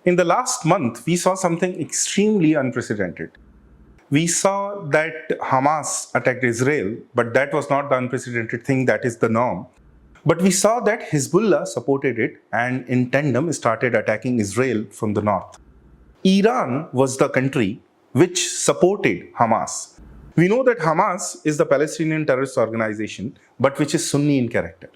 In the last month, we saw something extremely unprecedented. We saw that Hamas attacked Israel, but that was not the unprecedented thing, that is the norm. But we saw that Hezbollah supported it and in tandem started attacking Israel from the north. Iran was the country which supported Hamas. We know that Hamas is the Palestinian terrorist organization, but which is Sunni in character.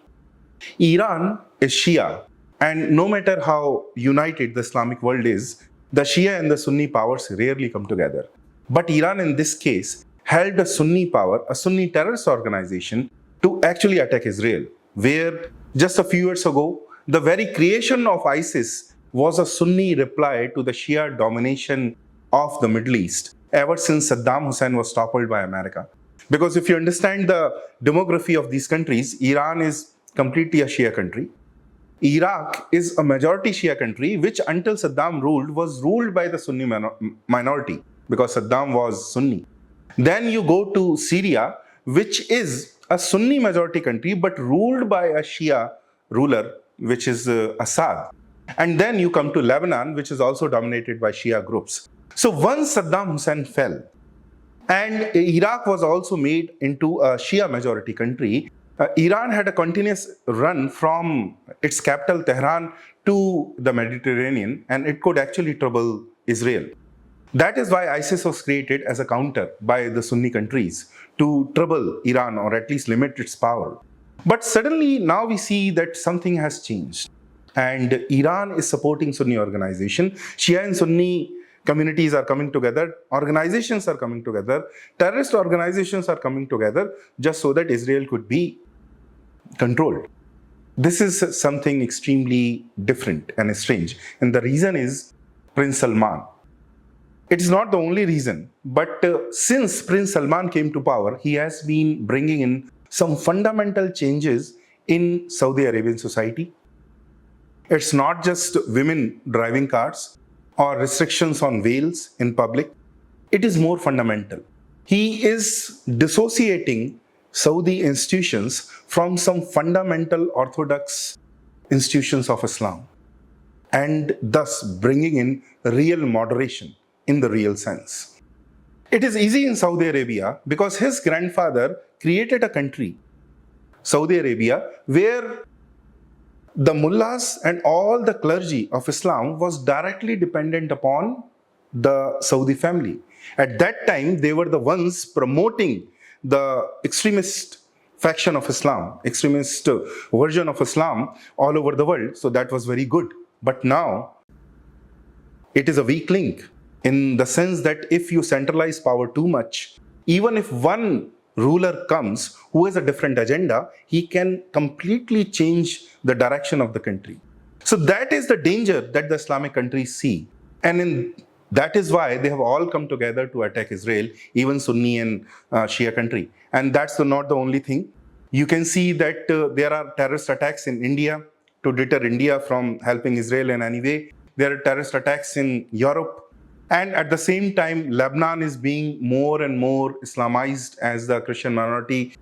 Iran is Shia, and no matter how united the Islamic world is, the Shia and the Sunni powers rarely come together. But Iran in this case held a Sunni power, a Sunni terrorist organization, to actually attack Israel, where just a few years ago, the very creation of ISIS was a Sunni reply to the Shia domination of the Middle East, ever since Saddam Hussein was toppled by America. Because if you understand the demography of these countries, Iran is completely a Shia country. Iraq is a majority Shia country, which until Saddam ruled, was ruled by the Sunni minority, because Saddam was Sunni. Then you go to Syria, which is a Sunni majority country, but ruled by a Shia ruler, which is Assad. And then you come to Lebanon, which is also dominated by Shia groups. So once Saddam Hussein fell, and Iraq was also made into a Shia majority country, Iran had a continuous run from its capital Tehran to the Mediterranean, and it could actually trouble Israel. That is why ISIS was created as a counter by the Sunni countries to trouble Iran, or at least limit its power. But suddenly now we see that something has changed, and Iran is supporting Sunni organization. Shia and Sunni communities are coming together, organizations are coming together, terrorist organizations are coming together just so that Israel could be controlled. This is something extremely different and strange. And the reason is Prince Salman. It is not the only reason, but since Prince Salman came to power, he has been bringing in some fundamental changes in Saudi Arabian society. It's not just women driving cars or restrictions on veils in public. It is more fundamental. He is dissociating Saudi institutions from some fundamental orthodox institutions of Islam, and thus bringing in real moderation in the real sense. It is easy in Saudi Arabia because his grandfather created a country, Saudi Arabia, where the mullahs and all the clergy of Islam was directly dependent upon the Saudi family. At that time, they were the ones promoting the extremist faction of Islam, extremist version of Islam all over the world. So that was very good. But now, it is a weak link in the sense that if you centralize power too much, even if one ruler comes who has a different agenda, he can completely change the direction of the country. So that is the danger that the Islamic countries see. And that is why they have all come together to attack Israel, even Sunni and Shia country. And that's not the only thing. You can see that there are terrorist attacks in India to deter India from helping Israel in any way. There are terrorist attacks in Europe. And at the same time, Lebanon is being more and more Islamized as the Christian minority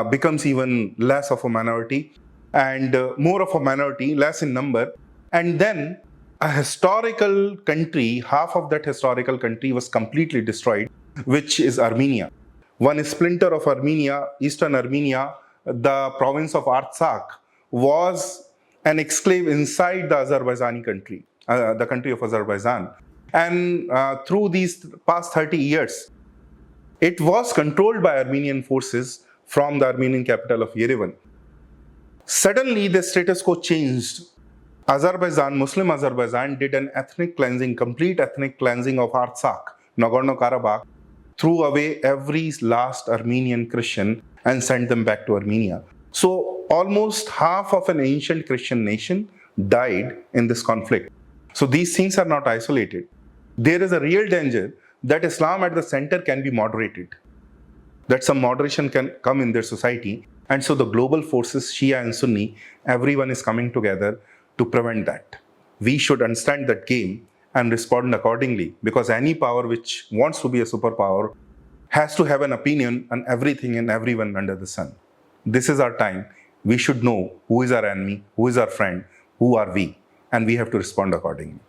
becomes even less of a minority, and more of a minority, less in number. And then a historical country, half of that historical country was completely destroyed, which is Armenia. One splinter of Armenia, Eastern Armenia, the province of Artsakh, was an exclave inside the Azerbaijani country, the country of Azerbaijan. And through these past 30 years, it was controlled by Armenian forces from the Armenian capital of Yerevan. Suddenly, the status quo changed. Azerbaijan, Muslim Azerbaijan, did an ethnic cleansing, complete ethnic cleansing of Artsakh, Nagorno-Karabakh, threw away every last Armenian Christian and sent them back to Armenia. So almost half of an ancient Christian nation died in this conflict. So these things are not isolated. There is a real danger that Islam at the center can be moderated, that some moderation can come in their society. And so the global forces, Shia and Sunni, everyone is coming together to prevent that. We should understand that game and respond accordingly, because any power which wants to be a superpower has to have an opinion on everything and everyone under the sun. This is our time. We should know who is our enemy, who is our friend, who are we, and we have to respond accordingly.